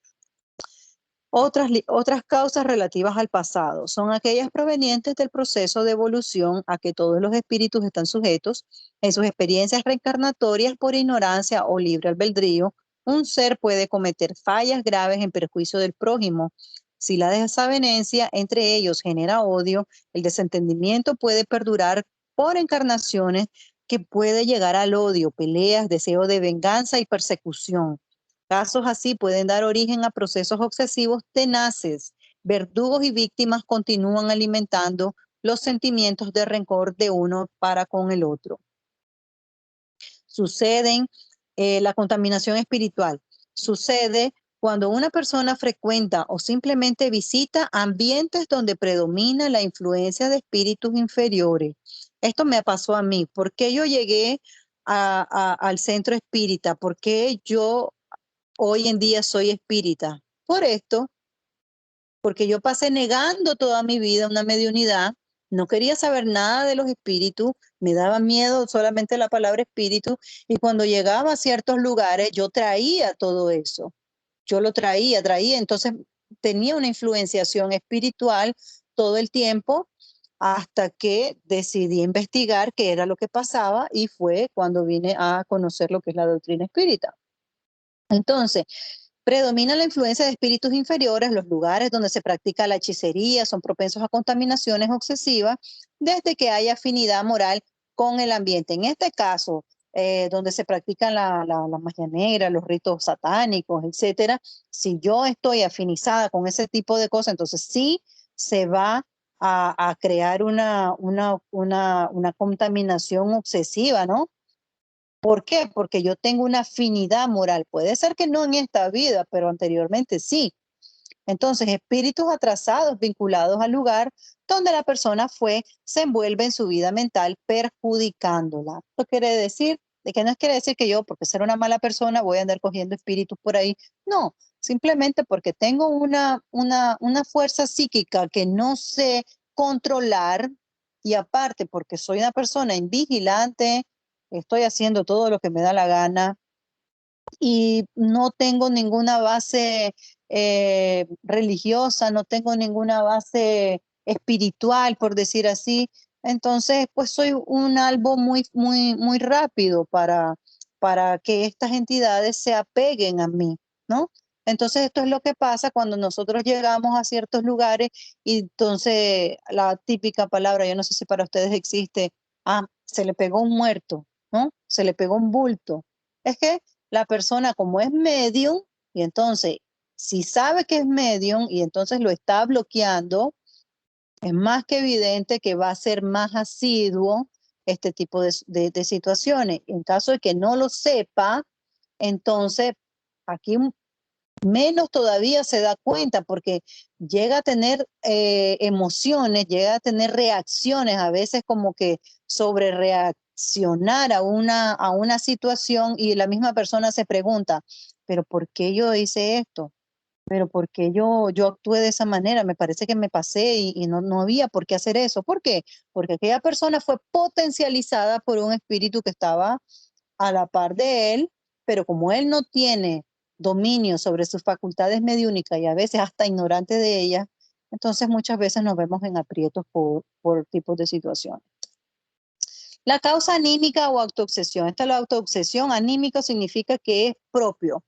Otras causas relativas al pasado son aquellas provenientes del proceso de evolución a que todos los espíritus están sujetos en sus experiencias reencarnatorias por ignorancia o libre albedrío. Un ser puede cometer fallas graves en perjuicio del prójimo. Si la desavenencia entre ellos genera odio, el desentendimiento puede perdurar por encarnaciones que puede llegar al odio, peleas, deseo de venganza y persecución. Casos así pueden dar origen a procesos obsesivos tenaces. Verdugos y víctimas continúan alimentando los sentimientos de rencor de uno para con el otro. Suceden la contaminación espiritual. Sucede cuando una persona frecuenta o simplemente visita ambientes donde predomina la influencia de espíritus inferiores. Esto me pasó a mí. ¿Por qué yo llegué al centro espírita? ¿Por qué yo hoy en día soy espírita? Por esto, porque yo pasé negando toda mi vida una mediunidad, no quería saber nada de los espíritus, me daba miedo solamente la palabra espíritu, y cuando llegaba a ciertos lugares yo traía todo eso, yo lo traía, entonces tenía una influenciación espiritual todo el tiempo hasta que decidí investigar qué era lo que pasaba y fue cuando vine a conocer lo que es la doctrina espírita. Entonces, predomina la influencia de espíritus inferiores. Los lugares donde se practica la hechicería son propensos a contaminaciones excesivas desde que haya afinidad moral con el ambiente. En este caso, donde se practican la magia negra, los ritos satánicos, etcétera, si yo estoy afinizada con ese tipo de cosas, entonces sí se va a crear una contaminación obsesiva, ¿no? ¿Por qué? Porque yo tengo una afinidad moral. Puede ser que no en esta vida, pero anteriormente sí. Entonces, espíritus atrasados vinculados al lugar donde la persona fue, se envuelve en su vida mental perjudicándola. Esto quiere decir, de que no quiere decir que yo, porque ser una mala persona, voy a andar cogiendo espíritus por ahí. No, simplemente porque tengo una fuerza psíquica que no sé controlar y aparte porque soy una persona invigilante, estoy haciendo todo lo que me da la gana y no tengo ninguna base religiosa, no tengo ninguna base espiritual, por decir así. Entonces, pues soy un albo muy rápido para que estas entidades se apeguen a mí, ¿no? Entonces, esto es lo que pasa cuando nosotros llegamos a ciertos lugares y entonces la típica palabra, yo no sé si para ustedes existe, se le pegó un muerto, ¿no? Se le pegó un bulto. Es que la persona como es medium, y entonces si sabe que es medium y entonces lo está bloqueando, es más que evidente que va a ser más asiduo este tipo de situaciones. En caso de que no lo sepa, entonces aquí menos todavía se da cuenta porque llega a tener emociones, llega a tener reacciones, a veces como que sobre reaccionar a una situación y la misma persona se pregunta, pero ¿por qué yo hice esto? Pero ¿por qué yo actué de esa manera? Me parece que me pasé y no había por qué hacer eso. ¿Por qué? Porque aquella persona fue potencializada por un espíritu que estaba a la par de él, pero como él no tiene dominio sobre sus facultades mediúnicas y a veces hasta ignorante de ellas, entonces muchas veces nos vemos en aprietos por tipos de situaciones. La causa anímica o autoobsesión. Esta es la autoobsesión anímica, significa que es propio.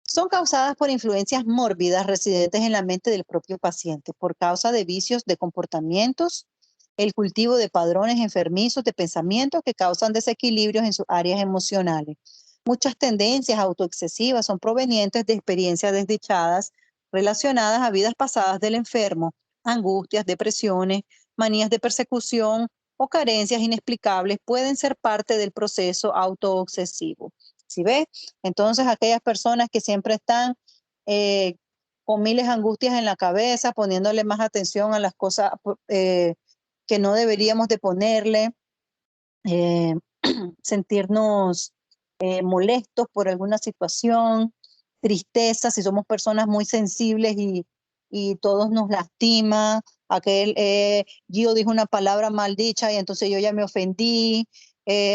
Son causadas por influencias mórbidas residentes en la mente del propio paciente, por causa de vicios de comportamientos, el cultivo de padrones enfermizos de pensamientos que causan desequilibrios en sus áreas emocionales. Muchas tendencias autoexcesivas son provenientes de experiencias desdichadas relacionadas a vidas pasadas del enfermo, angustias, depresiones, manías de persecución o carencias inexplicables pueden ser parte del proceso autoobsesivo. ¿Sí ves? Entonces, aquellas personas que siempre están eh, con miles de angustias en la cabeza, poniéndole más atención a las cosas que no deberíamos de ponerle, eh, sentirnos molestos por alguna situación, tristeza, si somos personas muy sensibles y todos nos lastima, aquel Gio dijo una palabra maldicha y entonces yo ya me ofendí,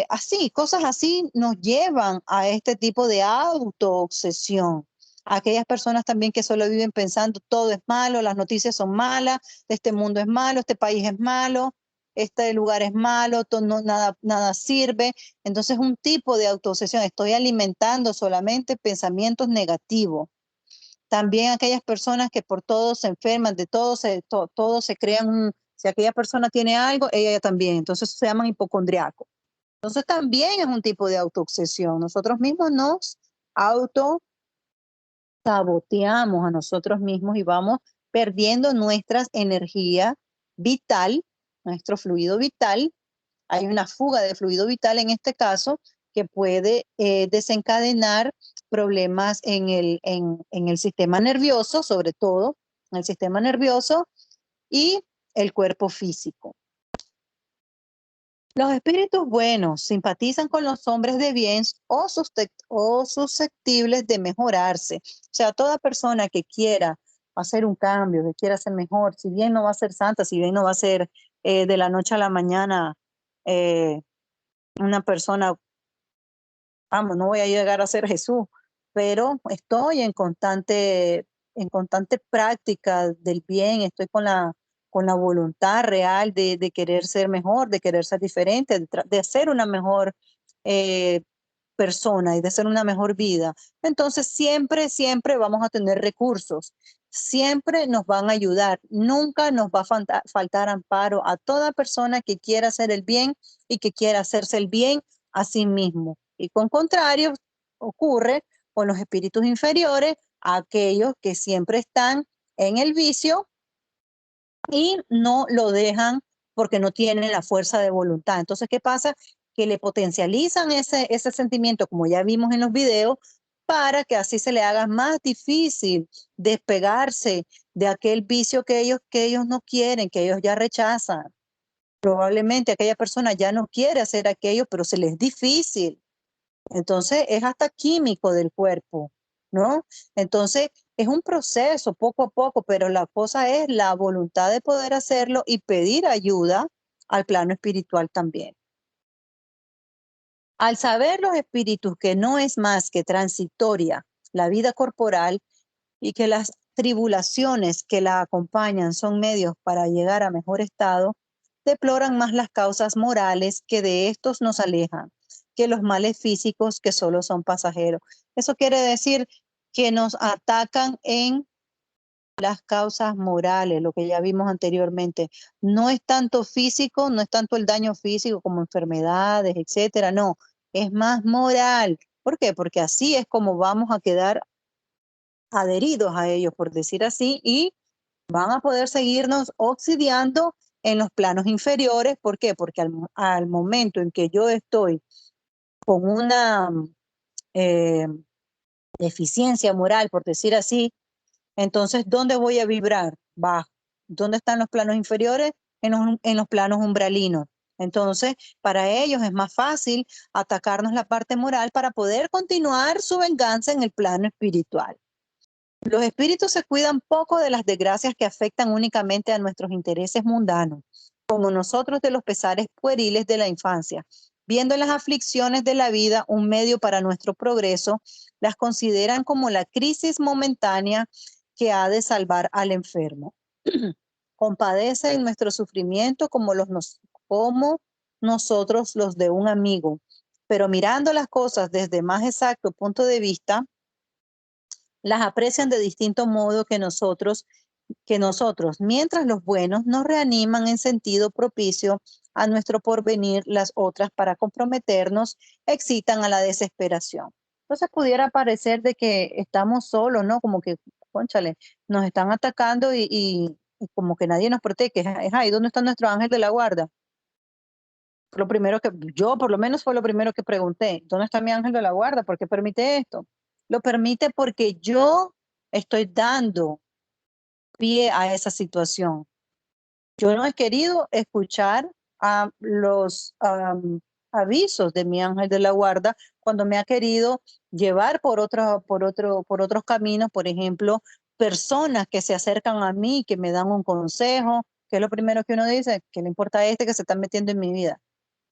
así, cosas así nos llevan a este tipo de autoobsesión. aquellas personas también que solo viven pensando todo es malo, las noticias son malas, este mundo es malo, este país es malo, este lugar es malo, nada sirve. Entonces, un tipo de autoobsesión, estoy alimentando solamente pensamientos negativos. También aquellas personas que por todo se enferman, de todo se crean, si aquella persona tiene algo, ella también. Entonces se llaman hipocondriacos. Entonces también es un tipo de autoobsesión. Nosotros mismos nos auto saboteamos a nosotros mismos y vamos perdiendo nuestra energía vital, nuestro fluido vital. Hay una fuga de fluido vital en este caso que puede desencadenar problemas en el sistema nervioso, sobre todo en el sistema nervioso y el cuerpo físico. Los espíritus buenos simpatizan con los hombres de bien o susceptibles de mejorarse. O sea, toda persona que quiera hacer un cambio, que quiera ser mejor, si bien no va a ser santa, si bien no va a ser de la noche a la mañana eh, una persona, vamos, no voy a llegar a ser Jesús, pero estoy en constante práctica del bien, estoy con la voluntad real de querer ser mejor, de querer ser diferente, de ser una mejor eh, persona y de ser una mejor vida. Entonces, siempre vamos a tener recursos, siempre nos van a ayudar, nunca nos va a faltar amparo a toda persona que quiera hacer el bien y que quiera hacerse el bien a sí mismo. Y con contrario, ocurre con los espíritus inferiores, aquellos que siempre están en el vicio y no lo dejan porque no tienen la fuerza de voluntad. Entonces, ¿qué pasa? Que le potencializan ese sentimiento, como ya vimos en los videos, para que así se le haga más difícil despegarse de aquel vicio que ellos no quieren, que ellos ya rechazan. Probablemente aquella persona ya no quiere hacer aquello, pero se les es difícil. Entonces es hasta químico del cuerpo, ¿no? Entonces es un proceso poco a poco, pero la cosa es la voluntad de poder hacerlo y pedir ayuda al plano espiritual también. Al saber los espíritus que no es más que transitoria la vida corporal y que las tribulaciones que la acompañan son medios para llegar a mejor estado, deploran más las causas morales que de estos nos alejan, que los males físicos que solo son pasajeros. Eso quiere decir que nos atacan en las causas morales, lo que ya vimos anteriormente. No es tanto físico, no es tanto el daño físico como enfermedades, etcétera, no, es más moral. ¿Por qué? Porque así es como vamos a quedar adheridos a ellos, por decir así, y van a poder seguirnos obsidiando en los planos inferiores. ¿Por qué? Porque al momento en que yo estoy con una eh, deficiencia moral, por decir así, entonces, ¿dónde voy a vibrar? Bajo. ¿Dónde están los planos inferiores? En los planos umbralinos. Entonces, para ellos es más fácil atacarnos la parte moral para poder continuar su venganza en el plano espiritual. Los espíritus se cuidan poco de las desgracias que afectan únicamente a nuestros intereses mundanos, como nosotros de los pesares pueriles de la infancia. Viendo en las aflicciones de la vida un medio para nuestro progreso, las consideran como la crisis momentánea que ha de salvar al enfermo. Compadecen nuestro sufrimiento como nosotros los de un amigo, pero mirando las cosas desde más exacto punto de vista, las aprecian de distinto modo que nosotros, mientras los buenos nos reaniman en sentido propicio a nuestro porvenir, las otras para comprometernos excitan a la desesperación. Entonces pudiera parecer de que estamos solos, ¿no? Como que, cónchale, nos están atacando y como que nadie nos protege. Es ahí donde está nuestro ángel de la guarda. Lo primero que yo, por lo menos, fue lo primero que pregunté. ¿Dónde está mi ángel de la guarda? ¿Por qué permite esto? Lo permite porque yo estoy dando pie a esa situación. Yo no he querido escuchar a los avisos de mi ángel de la guarda cuando me ha querido llevar por otros caminos, por ejemplo, personas que se acercan a mí, que me dan un consejo, que es lo primero que uno dice, ¿qué le importa a este que se está metiendo en mi vida?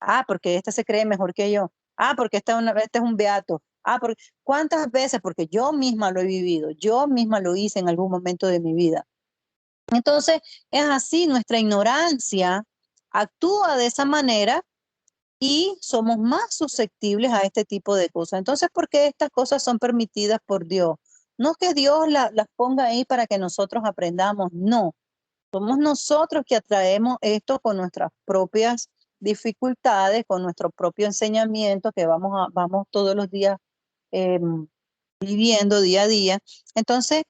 Ah, porque este se cree mejor que yo. Ah, porque este es un beato. Porque, ¿cuántas veces? Porque yo misma lo he vivido, yo misma lo hice en algún momento de mi vida. Entonces, es así, nuestra ignorancia actúa de esa manera y somos más susceptibles a este tipo de cosas. Entonces, ¿por qué estas cosas son permitidas por Dios? No que Dios las ponga ahí para que nosotros aprendamos, no. Somos nosotros que atraemos esto con nuestras propias dificultades, con nuestro propio enseñamiento que vamos todos los días viviendo día a día. Entonces,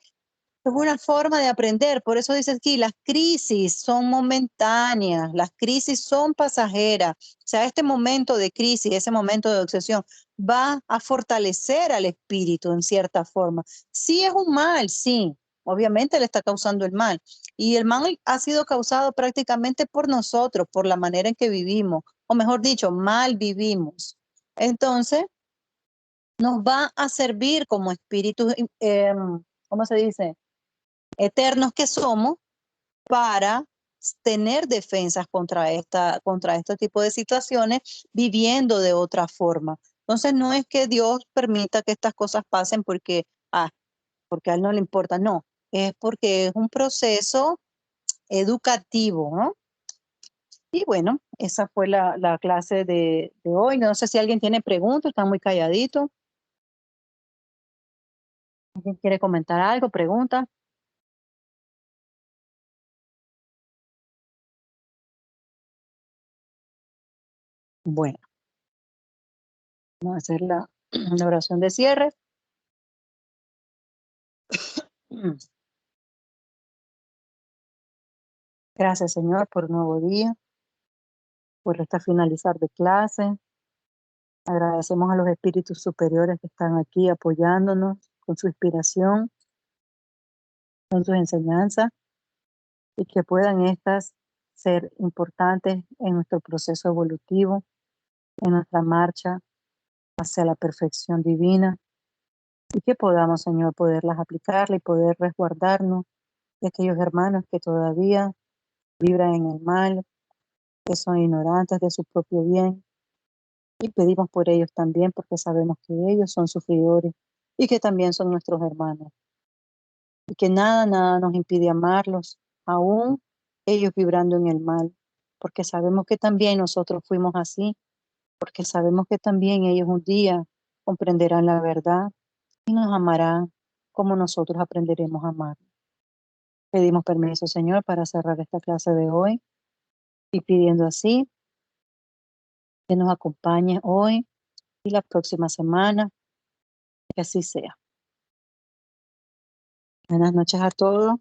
es una forma de aprender, por eso dice aquí, las crisis son momentáneas, las crisis son pasajeras. O sea, este momento de crisis, ese momento de obsesión, va a fortalecer al espíritu en cierta forma. Sí es un mal, sí, obviamente le está causando el mal. Y el mal ha sido causado prácticamente por nosotros, por la manera en que vivimos, o mejor dicho, mal vivimos. Entonces, nos va a servir como espíritus, ¿cómo se dice? Eternos que somos para tener defensas contra este tipo de situaciones, viviendo de otra forma. Entonces, no es que Dios permita que estas cosas pasen porque a él no le importa, no, es porque es un proceso educativo, ¿no? Y bueno, esa fue la clase de hoy. No sé si alguien tiene preguntas, están muy calladitos. ¿Alguien quiere comentar algo? ¿Pregunta? Bueno, vamos a hacer la oración de cierre. Gracias, Señor, por un nuevo día, por esta finalizar de clase. Agradecemos a los espíritus superiores que están aquí apoyándonos con su inspiración, con sus enseñanzas, y que puedan estas ser importantes en nuestro proceso evolutivo, en nuestra marcha hacia la perfección divina, y que podamos, Señor, poderlas aplicarle y poder resguardarnos de aquellos hermanos que todavía vibran en el mal, que son ignorantes de su propio bien. Y pedimos por ellos también, porque sabemos que ellos son sufridores y que también son nuestros hermanos. Y que nada nos impide amarlos, aún ellos vibrando en el mal, porque sabemos que también nosotros fuimos así, porque sabemos que también ellos un día comprenderán la verdad y nos amarán como nosotros aprenderemos a amar. Pedimos permiso, Señor, para cerrar esta clase de hoy y pidiendo así que nos acompañe hoy y la próxima semana, que así sea. Buenas noches a todos.